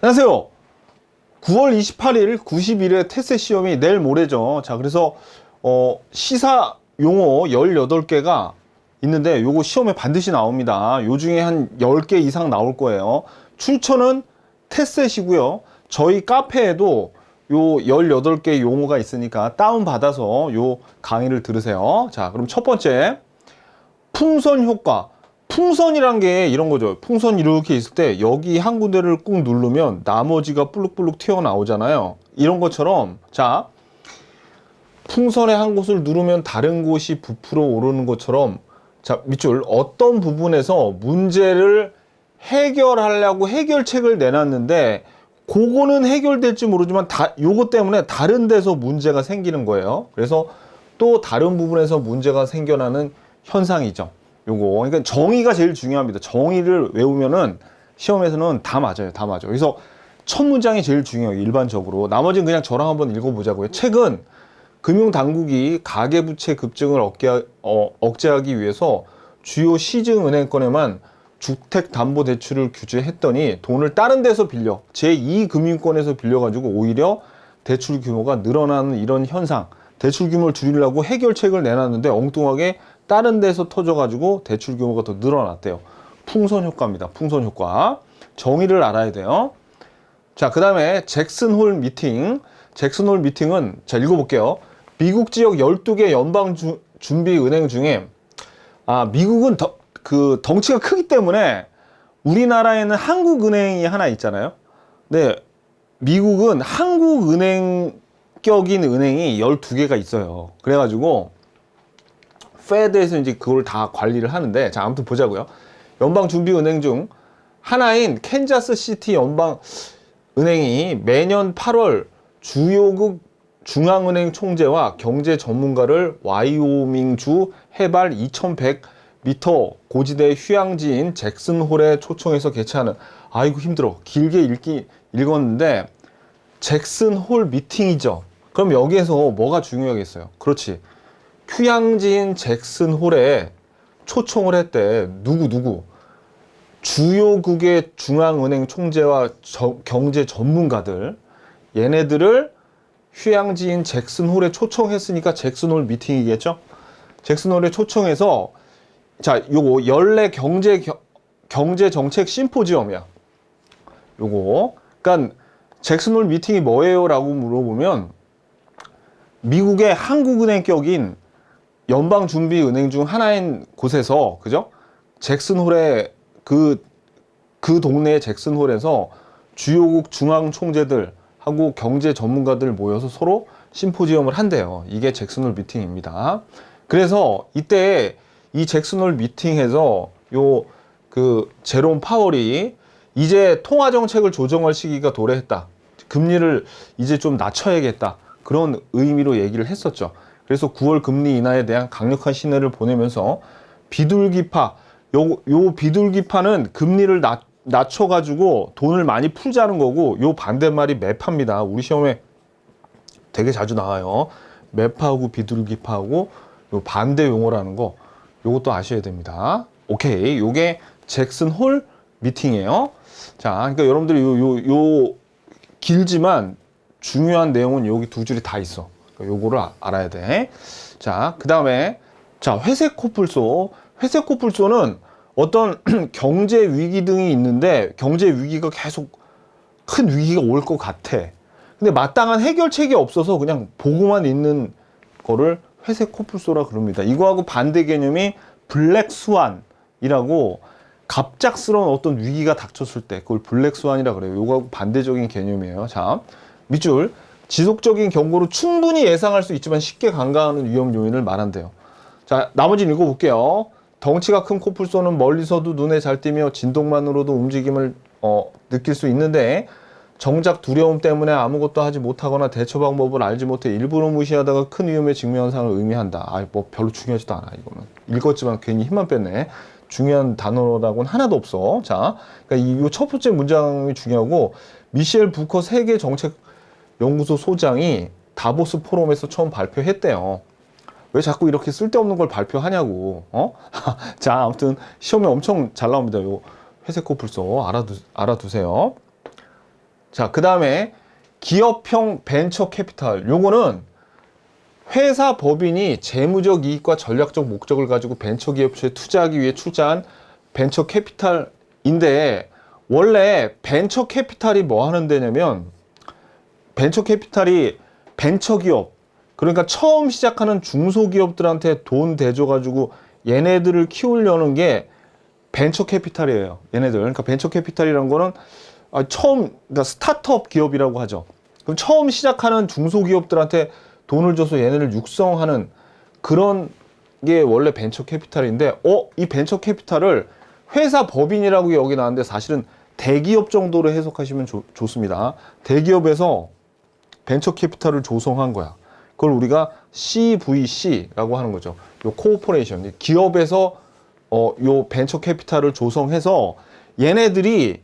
안녕하세요. 9월 28일, 90일에 테스트 시험이 내일 모레죠. 자, 그래서 시사 용어 18개가 있는데 요거 시험에 반드시 나옵니다. 요 중에 한 10개 이상 나올 거예요. 출처는 테스트이고요. 저희 카페에도 요 18개 용어가 있으니까 다운받아서 요 강의를 들으세요. 자, 그럼 첫 번째, 풍선 효과. 풍선이란 게 이런 거죠. 풍선 이렇게 있을 때 여기 한 군데를 꾹 누르면 나머지가 불룩불룩 튀어나오잖아요. 이런 것처럼, 자, 풍선의 한 곳을 누르면 다른 곳이 부풀어 오르는 것처럼, 자, 밑줄 어떤 부분에서 문제를 해결하려고 해결책을 내놨는데 그거는 해결될지 모르지만 요거 때문에 다른 데서 문제가 생기는 거예요. 그래서 또 다른 부분에서 문제가 생겨나는 현상이죠. 요거. 그러니까 정의가 제일 중요합니다. 정의를 외우면은 시험에서는 다 맞아요. 다 맞아요. 그래서 첫 문장이 제일 중요해요. 일반적으로. 나머지는 그냥 저랑 한번 읽어보자고요. 최근 금융당국이 가계부채 급증을 억제하기 위해서 주요 시중은행권에만 주택담보대출을 규제했더니 돈을 다른 데서 빌려 제2금융권에서 빌려가지고 오히려 대출 규모가 늘어나는 이런 현상, 대출 규모를 줄이려고 해결책을 내놨는데 엉뚱하게 다른 데서 터져가지고 대출 규모가 더 늘어났대요. 풍선 효과입니다. 풍선 효과. 정의를 알아야 돼요. 자, 그 다음에 잭슨홀 미팅. 잭슨홀 미팅은, 자, 읽어볼게요. 미국 지역 12개 연방준비은행 중에, 미국은 덩치가 크기 때문에 우리나라에는 한국은행이 하나 있잖아요. 네, 미국은 한국은행격인 은행이 12개가 있어요. 그래가지고, 페드에서 이제 그걸 다 관리를 하는데, 자, 아무튼 보자고요. 연방준비은행 중 하나인 캔자스시티 연방은행이 매년 8월 주요국 중앙은행 총재와 경제 전문가를 와이오밍주 해발 2100m 고지대 휴양지인 잭슨홀에 초청해서 개최하는, 아이고 힘들어. 길게 읽었는데 잭슨홀 미팅이죠. 그럼 여기에서 뭐가 중요하겠어요? 그렇지. 휴양지인 잭슨홀에 초청을 했대. 누구? 주요국의 중앙은행 총재와 경제 전문가들. 얘네들을 휴양지인 잭슨홀에 초청했으니까 잭슨홀 미팅이겠죠? 잭슨홀에 초청해서, 자, 요거 연례 경제 정책 심포지엄이야. 요거. 그러니까 잭슨홀 미팅이 뭐예요? 라고 물어보면 미국의 한국은행격인 연방준비은행 중 하나인 곳에서, 그죠? 잭슨홀에 그 동네의 잭슨홀에서 주요국 중앙 총재들하고 경제 전문가들 모여서 서로 심포지엄을 한대요. 이게 잭슨홀 미팅입니다. 그래서 이때 이 잭슨홀 미팅에서 제롬 파월이 이제 통화 정책을 조정할 시기가 도래했다. 금리를 이제 좀 낮춰야겠다. 그런 의미로 얘기를 했었죠. 그래서 9월 금리 인하에 대한 강력한 신호를 보내면서 비둘기파, 요 비둘기파는 금리를 낮춰가지고 돈을 많이 풀자는 거고, 요 반대말이 매파입니다. 우리 시험에 되게 자주 나와요. 매파하고 비둘기파하고 요 반대 용어라는 거, 요것도 아셔야 됩니다. 오케이. 요게 잭슨홀 미팅이에요. 자, 그러니까 여러분들이 요 길지만 중요한 내용은 여기 두 줄이 다 있어. 요거를 알아야 돼. 자, 그 다음에, 자, 회색 코뿔소. 회색 코뿔소는 어떤 경제 위기 등이 있는데, 경제 위기가 계속 큰 위기가 올 것 같아. 근데 마땅한 해결책이 없어서 그냥 보고만 있는 거를 회색 코뿔소라 그럽니다. 이거하고 반대 개념이 블랙 스완이라고, 갑작스러운 어떤 위기가 닥쳤을 때 그걸 블랙 스완이라 그래요. 요거하고 반대적인 개념이에요. 자, 밑줄. 지속적인 경고로 충분히 예상할 수 있지만 쉽게 간과하는 위험 요인을 말한대요. 자, 나머지는 읽어볼게요. 덩치가 큰 코뿔소는 멀리서도 눈에 잘 띄며 진동만으로도 움직임을 느낄 수 있는데, 정작 두려움 때문에 아무것도 하지 못하거나 대처 방법을 알지 못해 일부러 무시하다가 큰 위험에 직면한 상황을 의미한다. 뭐 별로 중요하지도 않아. 이거는 읽었지만 괜히 힘만 뺐네. 중요한 단어라고는 하나도 없어. 자, 그러니까 이 첫 번째 문장이 중요하고, 미셸 부커 세계 정책 연구소 소장이 다보스 포럼에서 처음 발표했대요. 왜 자꾸 이렇게 쓸데없는 걸 발표하냐고. 자, 아무튼 시험에 엄청 잘 나옵니다. 요 회색 코뿔소 알아두세요. 자, 그 다음에 기업형 벤처 캐피탈. 요거는 회사 법인이 재무적 이익과 전략적 목적을 가지고 벤처 기업체에 투자하기 위해 투자한 벤처 캐피탈인데, 원래 벤처 캐피탈이 뭐 하는 데냐면, 벤처 캐피탈이 벤처 기업, 그러니까 처음 시작하는 중소기업들한테 돈 대줘가지고 얘네들을 키우려는 게 벤처 캐피탈이에요. 얘네들. 그러니까 벤처 캐피탈이라는 거는 그러니까 스타트업 기업이라고 하죠. 그럼 처음 시작하는 중소기업들한테 돈을 줘서 얘네를 육성하는 그런 게 원래 벤처 캐피탈인데, 이 벤처 캐피탈을 회사 법인이라고 여기 나왔는데 사실은 대기업 정도로 해석하시면 좋습니다. 대기업에서 벤처 캐피탈을 조성한 거야. 그걸 우리가 CVC라고 하는 거죠. 요 코퍼레이션, 기업에서 요 벤처 캐피탈을 조성해서 얘네들이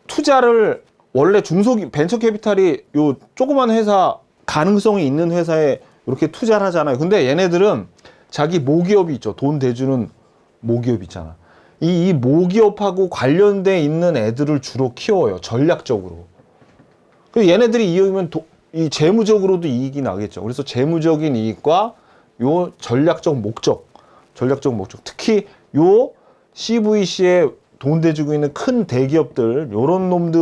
투자를, 원래 벤처 캐피탈이 요 조그만 회사, 가능성이 있는 회사에 이렇게 투자를 하잖아요. 근데 얘네들은 자기 모기업이 있죠. 돈 대주는 모기업 있잖아. 이 모기업하고 관련돼 있는 애들을 주로 키워요. 전략적으로. 그리고 얘네들이 이익이면 이 재무적으로도 이익이 나겠죠. 그래서 재무적인 이익과 요 전략적 목적, 특히 요 CVC에 돈 대주고 있는 큰 대기업들, 요런 놈들,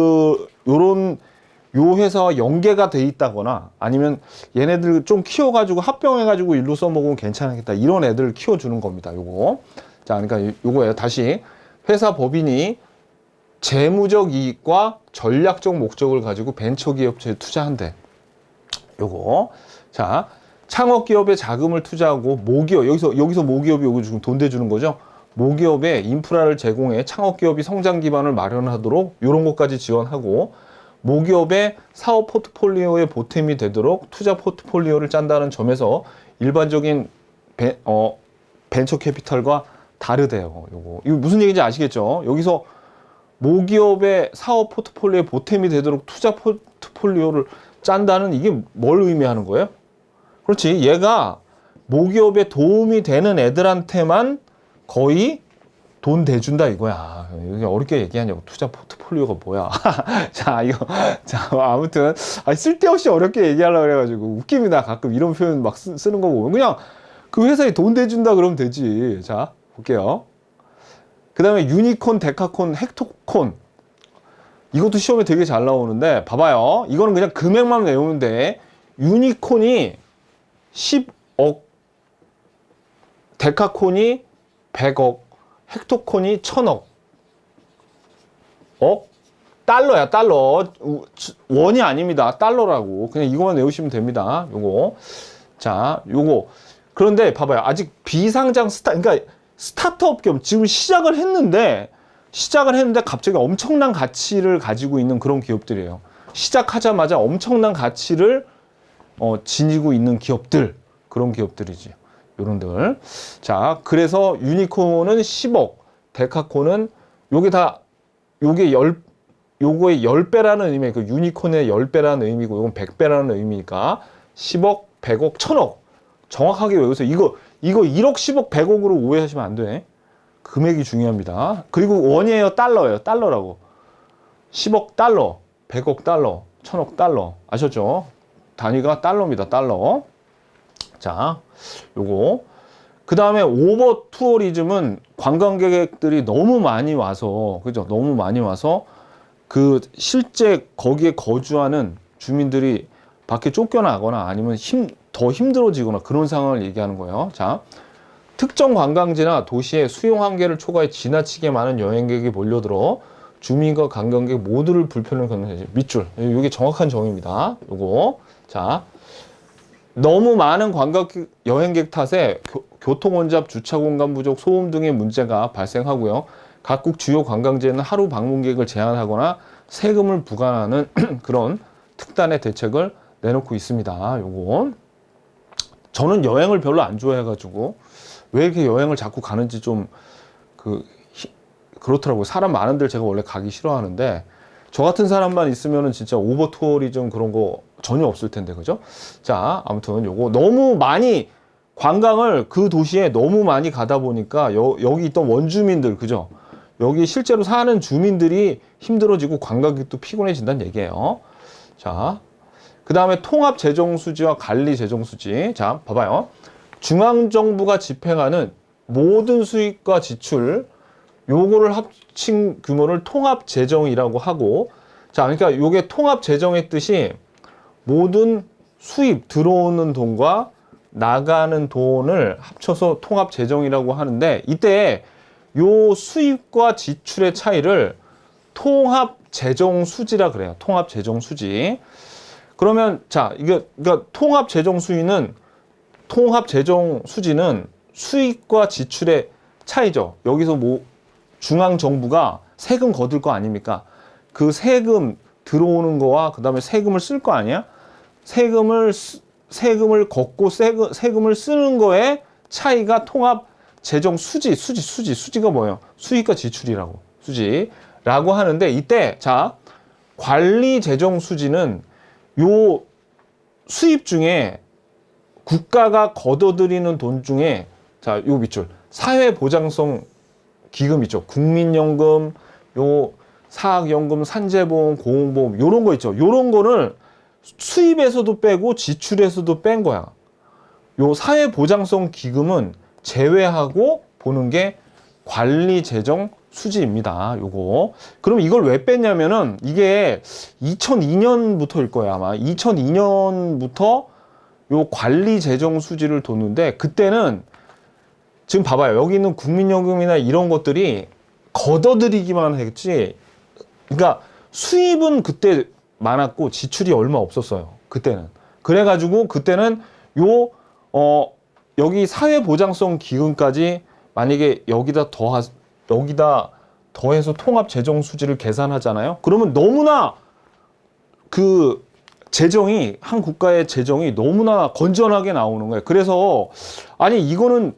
요 회사와 연계가 돼 있다거나, 아니면 얘네들 좀 키워가지고 합병해가지고 일로 써먹으면 괜찮겠다, 이런 애들을 키워주는 겁니다. 요거. 자, 그러니까 요거예요. 다시, 회사 법인이 재무적 이익과 전략적 목적을 가지고 벤처기업체에 투자한대. 요거. 자, 창업기업에 자금을 투자하고 모기업, 여기서 모기업이 여기 지금 돈 대주는 거죠. 모기업에 인프라를 제공해 창업기업이 성장 기반을 마련하도록 요런 것까지 지원하고, 모기업의 사업 포트폴리오에 보탬이 되도록 투자 포트폴리오를 짠다는 점에서 일반적인 벤처 캐피탈과 다르대요. 이거 무슨 얘기인지 아시겠죠? 여기서 모기업의 사업 포트폴리오에 보탬이 되도록 투자 포트폴리오를 짠다는, 이게 뭘 의미하는 거예요? 그렇지, 얘가 모기업에 도움이 되는 애들한테만 거의 돈 대준다 이거야. 이게 어렵게 얘기하냐고. 투자 포트폴리오가 뭐야. 자, 아무튼 쓸데없이 어렵게 얘기하려고 그래가지고 웃깁니다. 가끔 이런 표현 막 쓰는 거 보면 그냥 그 회사에 돈 대준다 그러면 되지. 자, 볼게요. 그 다음에 유니콘, 데카콘, 헥토콘. 이것도 시험에 되게 잘 나오는데, 봐봐요. 이거는 그냥 금액만 외우면 돼. 유니콘이 10억, 데카콘이 100억, 헥토콘이 1000억. 달러야, 달러. 원이 아닙니다. 달러라고. 그냥 이거만 외우시면 됩니다. 요거. 자, 요거. 그런데 봐봐요. 아직 비상장 그러니까 스타트업 기업, 지금 시작을 했는데 갑자기 엄청난 가치를 가지고 있는 그런 기업들이에요. 시작하자마자 엄청난 가치를 지니고 있는 기업들, 그런 기업들이지. 요런들. 자, 그래서 유니콘은 10억, 데카콘은 요거의 10배라는 의미, 그 유니콘의 10배라는 의미고, 요건 100배라는 의미니까 10억, 100억, 1000억. 정확하게 외우세요. 이거 1억, 10억, 100억으로 오해하시면 안 돼. 금액이 중요합니다. 그리고 원이에요, 달러예요. 달러라고. 10억 달러, 100억 달러, 1000억 달러. 아셨죠? 단위가 달러입니다. 달러. 자, 요거. 그 다음에 오버 투어리즘은 관광객들이 너무 많이 와서, 그죠? 너무 많이 와서 그 실제 거기에 거주하는 주민들이 밖에 쫓겨나거나 아니면 더 힘들어지거나 그런 상황을 얘기하는 거예요. 자, 특정 관광지나 도시의 수용 한계를 초과해 지나치게 많은 여행객이 몰려들어 주민과 관광객 모두를 불편을 겪는 밑줄. 이게 정확한 정의입니다. 요거. 자, 너무 많은 여행객 탓에 교통 혼잡, 주차 공간 부족, 소음 등의 문제가 발생하고요. 각국 주요 관광지에는 하루 방문객을 제한하거나 세금을 부과하는 그런 특단의 대책을 내놓고 있습니다. 요거. 저는 여행을 별로 안 좋아해가지고 왜 이렇게 여행을 자꾸 가는지 좀 그렇더라고요. 사람 많은 데를 제가 원래 가기 싫어하는데, 저 같은 사람만 있으면은 진짜 오버 투어리즘 그런 거 전혀 없을 텐데, 그죠? 자, 아무튼 요거 너무 많이 관광을 그 도시에 너무 많이 가다 보니까 여기 있던 원주민들, 그죠? 여기 실제로 사는 주민들이 힘들어지고 관광객도 피곤해진다는 얘기예요. 자, 그 다음에 통합재정수지와 관리재정수지. 자, 봐봐요. 중앙정부가 집행하는 모든 수입과 지출, 요거를 합친 규모를 통합재정이라고 하고, 자, 그러니까 요게 통합재정의 뜻이 모든 수입, 들어오는 돈과 나가는 돈을 합쳐서 통합재정이라고 하는데, 이때 요 수입과 지출의 차이를 통합재정수지라 그래요. 통합재정수지. 그러면 자, 그러니까 통합재정수지는 수입과 지출의 차이죠. 여기서 뭐 중앙정부가 세금 거둘 거 아닙니까? 그 세금 들어오는 거와 그 다음에 세금을 쓸 거 아니야? 세금을 걷고 세금을 쓰는 거에 차이가 수지가 뭐예요? 수입과 지출이라고. 수지라고 하는데, 이때 자, 관리재정수지는 요 수입 중에 국가가 걷어들이는 돈 중에, 자, 요 밑줄 사회보장성 기금 있죠. 국민연금, 요 사학연금, 산재보험, 고용보험, 요런 거 있죠. 요런 거를 수입에서도 빼고 지출에서도 뺀 거야. 요 사회보장성 기금은 제외하고 보는 게 관리재정 수지입니다. 요거. 그럼 이걸 왜 뺐냐면은 이게 2002년부터일 거야, 아마. 2002년부터 요 관리재정 수지를 뒀는데, 그때는 지금 봐봐요. 여기 있는 국민연금이나 이런 것들이 걷어들이기만 했지. 그러니까 수입은 그때 많았고 지출이 얼마 없었어요. 그때는. 그래가지고 그때는 여기 사회보장성 기금까지 만약에 여기다 더해서 통합재정수지를 계산하잖아요. 그러면 너무나 그 재정이, 한 국가의 재정이 너무나 건전하게 나오는 거예요. 그래서 아니 이거는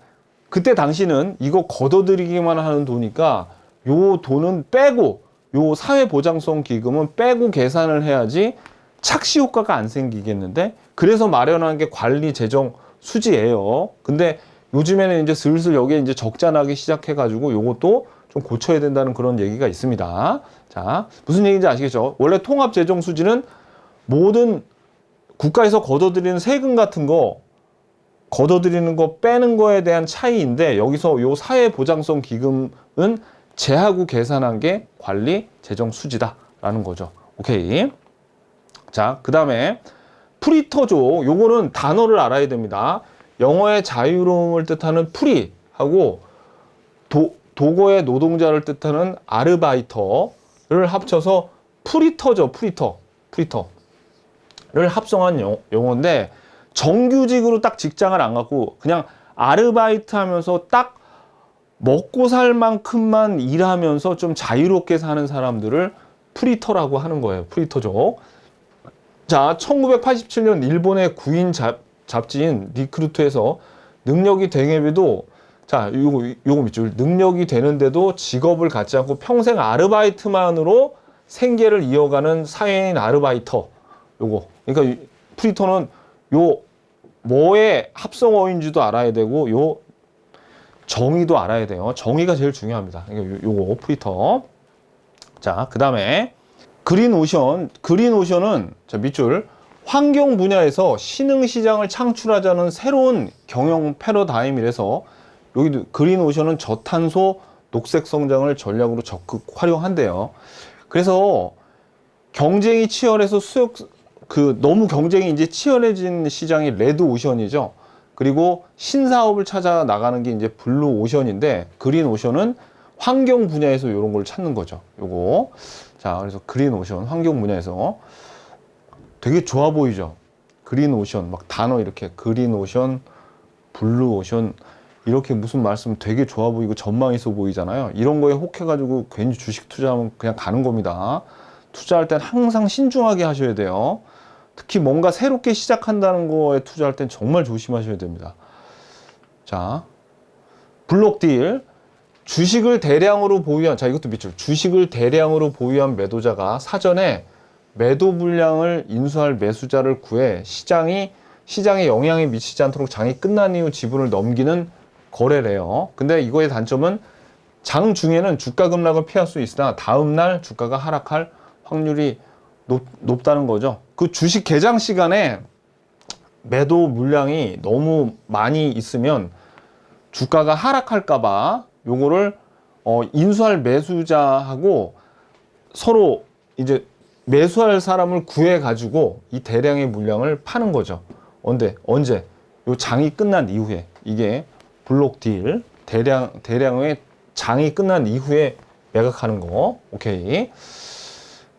그때 당시는 이거 걷어들이기만 하는 돈이니까 요 돈은 빼고, 요 사회보장성 기금은 빼고 계산을 해야지 착시 효과가 안 생기겠는데, 그래서 마련한 게 관리재정 수지예요. 근데 요즘에는 이제 슬슬 여기에 이제 적자 나기 시작해가지고 요것도 좀 고쳐야 된다는 그런 얘기가 있습니다. 자, 무슨 얘기인지 아시겠죠? 원래 통합재정 수지는 모든 국가에서 걷어들이는 세금 같은 거, 걷어들이는 거 빼는 거에 대한 차이인데, 여기서 요 사회보장성 기금은 제하고 계산한 게 관리재정수지다라는 거죠. 오케이. 자, 그 다음에 프리터죠. 요거는 단어를 알아야 됩니다. 영어의 자유로움을 뜻하는 프리하고 도거의 노동자를 뜻하는 아르바이터를 합쳐서 프리터죠. 프리터를 합성한 용어인데, 정규직으로 딱 직장을 안 갖고 그냥 아르바이트 하면서 딱 먹고 살 만큼만 일하면서 좀 자유롭게 사는 사람들을 프리터라고 하는 거예요. 프리터죠. 자, 1987년 일본의 구인 잡지인 리크루트에서 능력이 되게도, 자, 요거 밑줄, 능력이 되는데도 직업을 갖지 않고 평생 아르바이트만으로 생계를 이어가는 사회인 아르바이터. 요거. 그러니까 프리터는 요 뭐의 합성어인지도 알아야 되고 요 정의도 알아야 돼요. 정의가 제일 중요합니다. 그러니까 요거 프리터. 자, 그 다음에 그린오션. 그린오션은, 자, 밑줄, 환경 분야에서 신흥시장을 창출하자는 새로운 경영 패러다임이라서, 여기도 그린오션은 저탄소 녹색 성장을 전략으로 적극 활용한대요. 그래서 경쟁이 치열해서 너무 경쟁이 이제 치열해진 시장이 레드오션이죠. 그리고 신사업을 찾아 나가는 게 이제 블루오션인데, 그린오션은 환경 분야에서 이런 걸 찾는 거죠. 요거. 자, 그래서 그린오션, 환경 분야에서 되게 좋아 보이죠. 그린오션, 막 단어 이렇게 그린오션, 블루오션, 이렇게 무슨 말씀 되게 좋아 보이고 전망 있어 보이잖아요. 이런 거에 혹해가지고 괜히 주식 투자하면 그냥 가는 겁니다. 투자할 땐 항상 신중하게 하셔야 돼요. 특히 뭔가 새롭게 시작한다는 거에 투자할 땐 정말 조심하셔야 됩니다. 자, 블록딜. 주식을 대량으로 보유한, 자, 이것도 밑줄, 주식을 대량으로 보유한 매도자가 사전에 매도 물량을 인수할 매수자를 구해 시장에 영향이 미치지 않도록 장이 끝난 이후 지분을 넘기는 거래래요. 근데 이거의 단점은 장 중에는 주가 급락을 피할 수 있으나 다음날 주가가 하락할 확률이 높다는 거죠. 그 주식 개장 시간에 매도 물량이 너무 많이 있으면 주가가 하락할까봐 요거를 인수할 매수자하고 서로 이제 매수할 사람을 구해 가지고 이 대량의 물량을 파는 거죠. 언제? 요 장이 끝난 이후에, 이게 블록 딜 대량의 장이 끝난 이후에 매각하는 거. 오케이.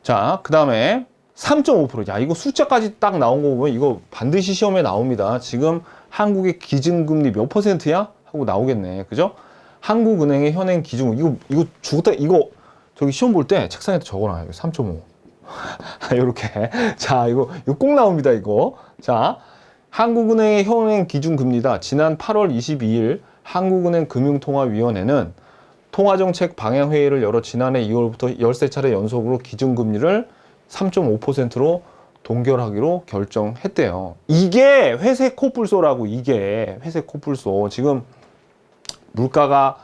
자, 그 다음에 3.5%. 야, 이거 숫자까지 딱 나온 거 보면 이거 반드시 시험에 나옵니다. 지금 한국의 기준금리 몇 %야? 하고 나오겠네. 그죠? 한국은행의 현행 기준, 이거 죽었다, 이거 저기 시험 볼 때 책상에 적어놔요. 3.5. 요렇게. 자, 이거 꼭 나옵니다, 이거. 자, 한국은행의 현행 기준금리다. 지난 8월 22일 한국은행 금융통화위원회는 통화정책 방향회의를 열어 지난해 2월부터 13차례 연속으로 기준금리를 3.5%로 동결하기로 결정했대요. 이게 회색 코뿔소라고. 이게 회색 코뿔소. 지금 물가가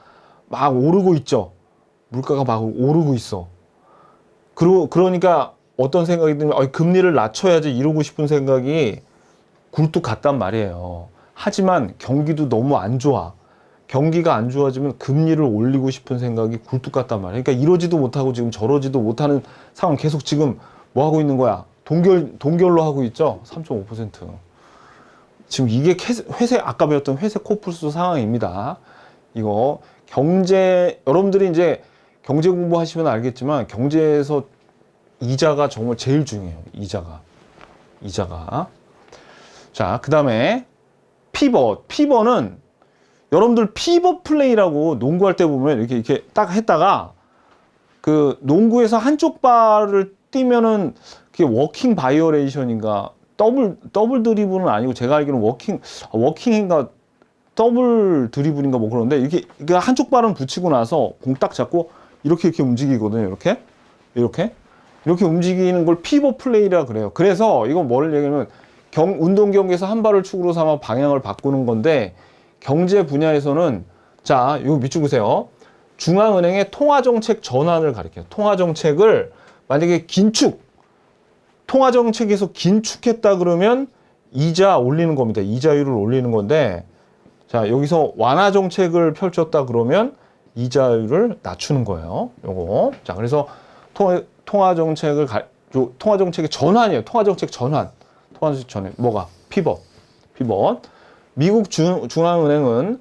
막 오르고 있죠. 물가가 막 오르고 있어. 그러니까 어떤 생각이 들면 금리를 낮춰야지 이러고 싶은 생각이 굴뚝 같단 말이에요. 하지만 경기도 너무 안 좋아. 경기가 안 좋아지면 금리를 올리고 싶은 생각이 굴뚝 같단 말이에요. 그러니까 이러지도 못하고 지금 저러지도 못하는 상황. 계속 지금 뭐 하고 있는 거야? 동결로 하고 있죠. 3.5%. 지금 이게 회색, 아까 배웠던 회색 코뿔소 상황입니다. 이거 여러분들이 이제 경제 공부하시면 알겠지만 경제에서 이자가 정말 제일 중요해요. 이자가. 자, 그 다음에 피벗은 여러분들 피벗 플레이라고 농구할 때 보면 이렇게 딱 했다가 그 농구에서 한쪽 발을 뛰면은 그게 워킹 바이오레이션인가 더블 드리블은 아니고 제가 알기로는 워킹인가 더블 드리블인가 뭐 그런데 이렇게 한쪽 발은 붙이고 나서 공 딱 잡고 이렇게 움직이거든요. 이렇게 움직이는 걸 피벗 플레이라 그래요. 그래서 이건 뭐를 얘기하면 운동 경기에서 한 발을 축으로 삼아 방향을 바꾸는 건데 경제 분야에서는 자, 이거 밑줄 보세요. 중앙은행의 통화정책 전환을 가리켜요. 통화정책을 만약에 통화정책에서 긴축했다 그러면 이자 올리는 겁니다. 이자율을 올리는 건데 자, 여기서 완화 정책을 펼쳤다 그러면 이자율을 낮추는 거예요. 요거. 자, 그래서 통화정책의 전환이에요. 통화정책 전환. 뭐가? 피벗. 미국 중앙은행은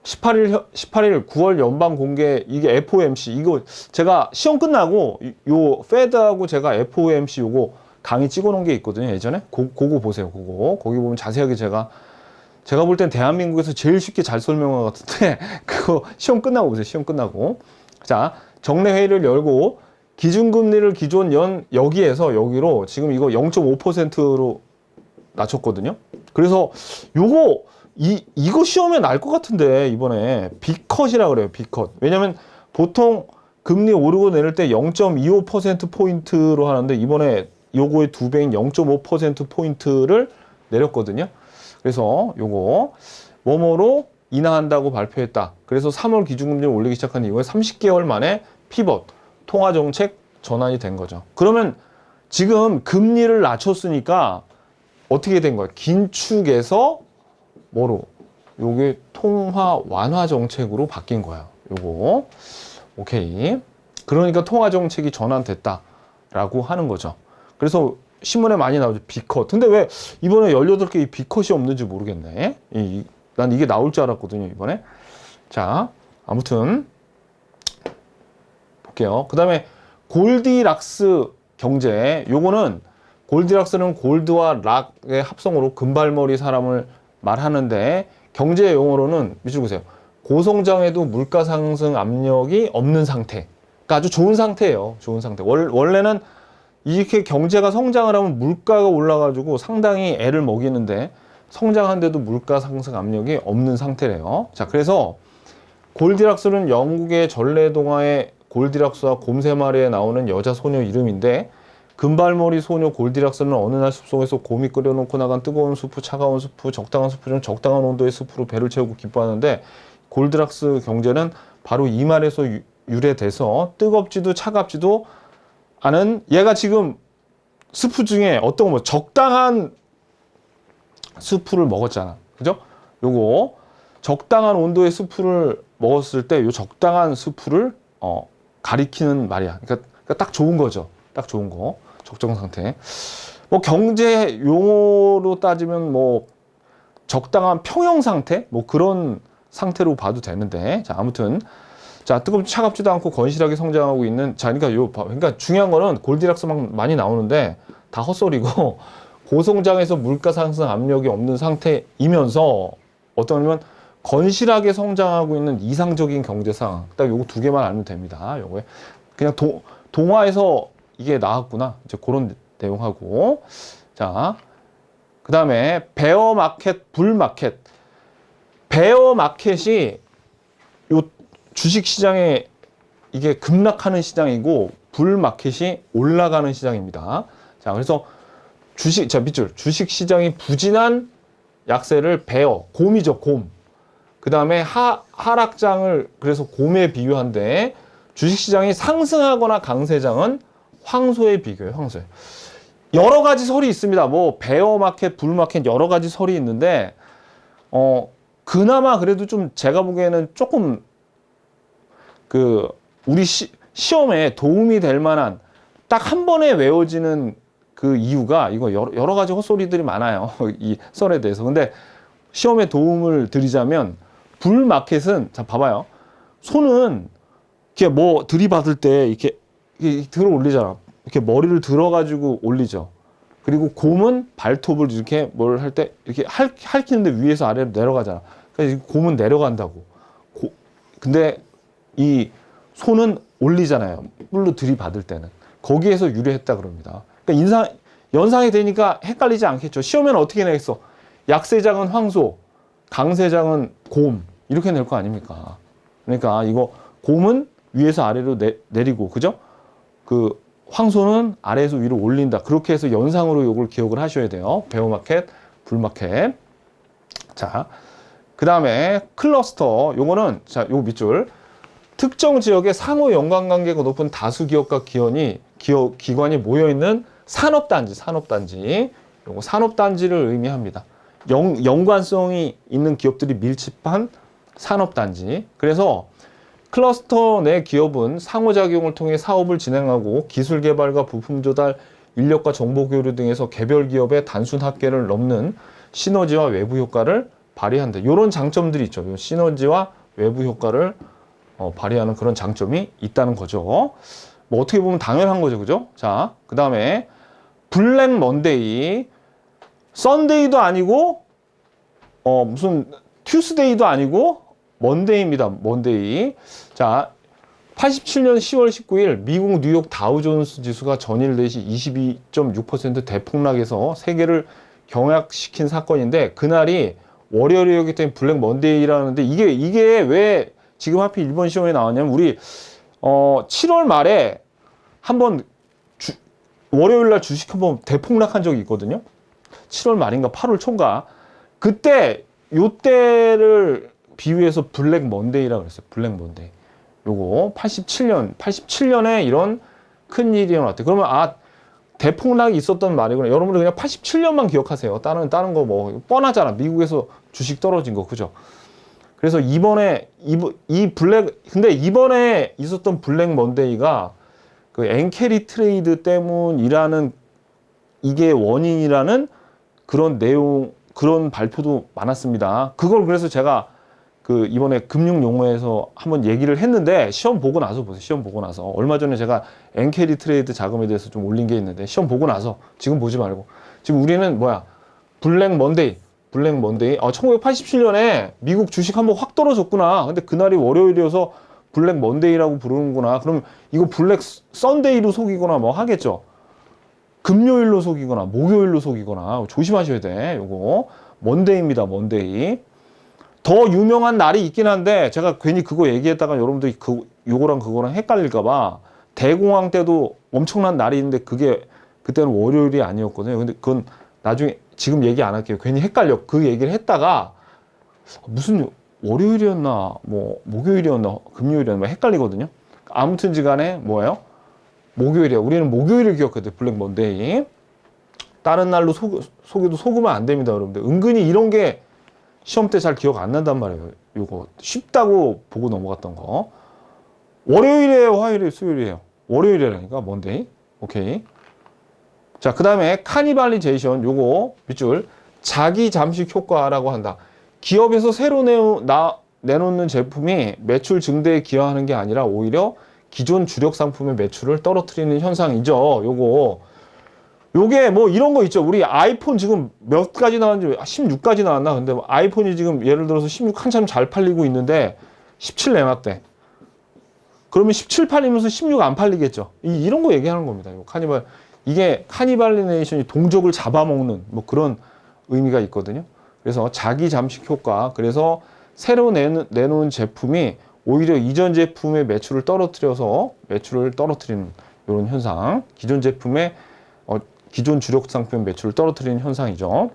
18일 9월 연방 공개 이게 FOMC 이거 제가 시험 끝나고 요 페드하고 제가 FOMC 요거 강의 찍어 놓은 게 있거든요. 예전에 그거 보세요. 거기 보면 자세하게 제가 볼 땐 대한민국에서 제일 쉽게 잘 설명한 것 같은데 그거 시험 끝나고 보세요. 시험 끝나고. 자, 정례 회의를 열고 기준금리를 기존 여기로 지금 이거 0.5%로 낮췄거든요. 그래서 이거 시험에 날 것 같은데 이번에 B컷이라 그래요. B컷. 왜냐면 보통 금리 오르고 내릴 때 0.25%포인트로 하는데 이번에 요거의 2배인 0.5%포인트를 내렸거든요. 그래서 요거 뭐뭐로 인하한다고 발표했다. 그래서 3월 기준금리를 올리기 시작한 이후에 30개월 만에 피벗 통화정책 전환이 된 거죠. 그러면 지금 금리를 낮췄으니까 어떻게 된 거야? 긴축에서 뭐로? 요게 통화 완화 정책으로 바뀐 거야. 요거. 오케이. 그러니까 통화 정책이 전환됐다라고 하는 거죠. 그래서 신문에 많이 나오죠. B컷. 근데 왜 이번에 18개 이 B컷이 없는지 모르겠네. 난 이게 나올 줄 알았거든요, 이번에. 자, 아무튼 볼게요. 그 다음에 골디락스 경제. 요거는 골디락스는 골드와 락의 합성어로 금발머리 사람을 말하는데 경제 용어로는 밑줄 보세요. 고성장에도 물가 상승 압력이 없는 상태. 그러니까 아주 좋은 상태예요. 좋은 상태. 원래는 이렇게 경제가 성장을 하면 물가가 올라가지고 상당히 애를 먹이는데 성장한데도 물가 상승 압력이 없는 상태래요. 자, 그래서 골디락스는 영국의 전래동화의 골디락스와 곰새마리에 나오는 여자 소녀 이름인데 금발머리 소녀 골디락스는 어느 날 숲속에서 곰이 끓여놓고 나간 뜨거운 수프, 차가운 수프, 적당한 수프 중 적당한 온도의 수프로 배를 채우고 기뻐하는데 골디락스 경제는 바로 이 말에서 유래돼서 뜨겁지도 차갑지도 않은, 얘가 지금 스프 중에 어떤 거 적당한 스프를 먹었잖아. 그죠? 요거 적당한 온도의 스프를 먹었을 때 요 적당한 스프를 가리키는 말이야. 그러니까 딱 좋은 거죠. 딱 좋은 거. 적정 상태. 뭐 경제 용어로 따지면 뭐 적당한 평형 상태? 뭐 그런 상태로 봐도 되는데. 자, 아무튼 자, 뜨겁지 차갑지도 않고 건실하게 성장하고 있는, 자, 그러니까 중요한 거는 골디락스 막 많이 나오는데 다 헛소리고 고성장에서 물가 상승 압력이 없는 상태이면서 어떠냐면 건실하게 성장하고 있는 이상적인 경제 상황. 딱 요거 두 개만 알면 됩니다. 요거에 그냥 동화에서 이게 나왔구나. 이제 그런 내용하고. 자, 그 다음에 베어 마켓, 불 마켓. 베어 마켓이 요 주식 시장에 이게 급락하는 시장이고 불 마켓이 올라가는 시장입니다. 자, 그래서 자, 밑줄. 주식 시장이 부진한 약세를 베어, 곰이죠, 곰. 그 다음에 하락장을 그래서 곰에 비유한데, 주식 시장이 상승하거나 강세장은 황소에 비교해요, 황소에. 여러 가지 설이 있습니다. 뭐 베어 마켓, 불 마켓 여러 가지 설이 있는데, 그나마 그래도 좀 제가 보기에는 조금 우리 시험에 도움이 될 만한, 딱 한 번에 외워지는 그 이유가, 이거 여러 가지 헛소리들이 많아요. 이 썰에 대해서. 근데 시험에 도움을 드리자면, 불 마켓은, 자, 봐봐요. 소는 이렇게 뭐 들이받을 때 이렇게 들어 올리잖아. 이렇게 머리를 들어가지고 올리죠. 그리고 곰은 발톱을 이렇게 뭘 할 때 이렇게 핥히는데 위에서 아래로 내려가잖아. 그래서 곰은 내려간다고. 근데 이 소는 올리잖아요. 뿔로 들이받을 때는. 거기에서 유래했다 그럽니다. 그러니까 연상이 되니까 헷갈리지 않겠죠. 시험에는 어떻게 내겠어? 약세장은 황소, 강세장은 곰. 이렇게 낼 거 아닙니까? 그러니까 이거 곰은 위에서 아래로 내리고, 그죠? 그 황소는 아래에서 위로 올린다. 그렇게 해서 연상으로 이걸 기억을 하셔야 돼요. 베어마켓, 불마켓. 자, 그 다음에 클러스터. 요거는, 자, 요 밑줄. 특정 지역에 상호 연관관계가 높은 다수 기업과 기관이 모여있는 산업단지. 요거 산업단지를 의미합니다. 연관성이 있는 기업들이 밀집한 산업단지. 그래서 클러스터 내 기업은 상호작용을 통해 사업을 진행하고 기술 개발과 부품 조달, 인력과 정보 교류 등에서 개별 기업의 단순 합계를 넘는 시너지와 외부 효과를 발휘한다. 이런 장점들이 있죠. 요 시너지와 외부 효과를 발휘하는 그런 장점이 있다는 거죠. 뭐 어떻게 보면 당연한 거죠. 그죠? 자, 그 다음에 블랙 먼데이. 썬데이도 아니고 무슨 튜스데이도 아니고 먼데이입니다. 먼데이. 자, 87년 10월 19일 미국 뉴욕 다우존스 지수가 전일 4시 22.6% 대폭락해서 세계를 경악시킨 사건인데, 그날이 월요일이었기 때문에 블랙 먼데이라는데, 이게 왜 지금 하필 일본 시험에 나왔냐면, 우리 7월 말에 한번 월요일날 주식 한번 대폭락한 적이 있거든요. 7월 말인가 8월 초인가. 그때 요때를 비유해서 블랙 먼데이라고 그랬어요. 블랙 먼데이. 요거 87년에 이런 큰 일이 일어났대. 그러면 대폭락이 있었던 말이구나. 여러분들 그냥 87년만 기억하세요. 다른 거 뭐 뻔하잖아. 미국에서 주식 떨어진 거. 그죠? 그래서 이번에 근데 이번에 있었던 블랙 먼데이가 그 엔캐리 트레이드 때문이라는, 이게 원인이라는 그런 내용, 그런 발표도 많았습니다. 그걸 그래서 제가 이번에 금융 용어에서 한번 얘기를 했는데, 시험 보고 나서 보세요. 시험 보고 나서. 얼마 전에 제가 엔캐리 트레이드 자금에 대해서 좀 올린 게 있는데, 시험 보고 나서, 지금 보지 말고. 지금 우리는 블랙 먼데이. 1987년에 미국 주식 한번 확 떨어졌구나. 근데 그날이 월요일이어서 블랙 먼데이라고 부르는구나. 그럼 이거 블랙 썬데이로 속이거나 뭐 하겠죠. 금요일로 속이거나 목요일로 속이거나 조심하셔야 돼. 요거 먼데이입니다. 먼데이. 더 유명한 날이 있긴 한데, 제가 괜히 그거 얘기했다가 여러분들이 요거랑 그거랑 헷갈릴까봐, 대공황 때도 엄청난 날이 있는데 그때는 월요일이 아니었거든요. 근데 그건 나중에 지금 얘기 안 할게요. 괜히 헷갈려. 그 얘기를 했다가 무슨 월요일이었나 뭐 목요일이었나 금요일이었나 뭐 헷갈리거든요. 아무튼지 간에 뭐예요? 목요일이에요. 우리는 목요일을 기억해야 돼. 블랙 먼데이. 다른 날로 속여도 속으면 안 됩니다, 여러분들. 은근히 이런 게 시험 때 잘 기억 안 난단 말이에요. 요거 쉽다고 보고 넘어갔던 거. 월요일이에요, 화요일이에요, 수요일이에요. 월요일이라니까 먼데이. 오케이. 자, 그 다음에 카니발리제이션. 요거 밑줄 자기 잠식 효과라고 한다. 기업에서 새로 내놓는 제품이 매출 증대에 기여하는 게 아니라 오히려 기존 주력 상품의 매출을 떨어뜨리는 현상이죠. 요게 뭐 이런 거 있죠. 우리 아이폰 지금 몇 가지 나왔는지 16까지 나왔나? 근데 아이폰이 지금 예를 들어서 16 한참 잘 팔리고 있는데 17 내놨대. 그러면 17 팔리면서 16 안 팔리겠죠. 이런 거 얘기하는 겁니다. 카니발. 이게 카니발리네이션이 동족을 잡아먹는 뭐 그런 의미가 있거든요. 그래서 자기 잠식 효과. 그래서 새로 내놓은 제품이 오히려 이전 제품의 매출을 떨어뜨려서 매출을 떨어뜨리는 이런 현상. 기존 제품의 기존 주력 상품 매출을 떨어뜨리는 현상이죠.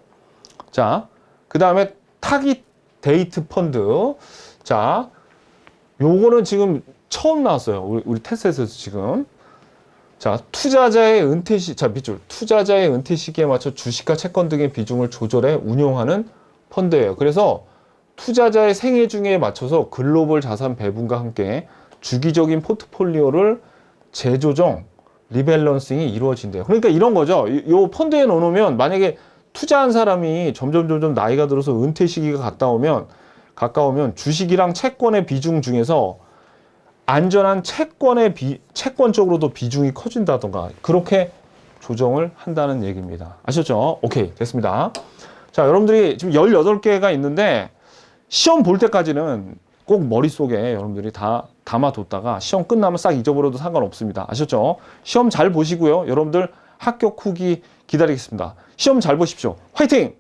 자, 그 다음에 타깃 데이트 펀드. 자, 요거는 지금 처음 나왔어요. 우리 테스트에서 지금. 자, 투자자의 은퇴 밑줄. 투자자의 은퇴 시기에 맞춰 주식과 채권 등의 비중을 조절해 운용하는 펀드예요. 그래서 투자자의 생애 중에 맞춰서 글로벌 자산 배분과 함께 주기적인 포트폴리오를 재조정, 리밸런싱이 이루어진대요. 그러니까 이런 거죠. 요 펀드에 넣어놓으면 만약에 투자한 사람이 점점 나이가 들어서 은퇴 시기가 가까우면 주식이랑 채권의 비중 중에서 안전한 채권 쪽으로도 비중이 커진다던가 그렇게 조정을 한다는 얘기입니다. 아셨죠? 오케이, 됐습니다. 자, 여러분들이 지금 18개가 있는데 시험 볼 때까지는 꼭 머릿속에 여러분들이 다 담아뒀다가 시험 끝나면 싹 잊어버려도 상관없습니다. 아셨죠? 시험 잘 보시고요. 여러분들 합격 후기 기다리겠습니다. 시험 잘 보십시오. 화이팅!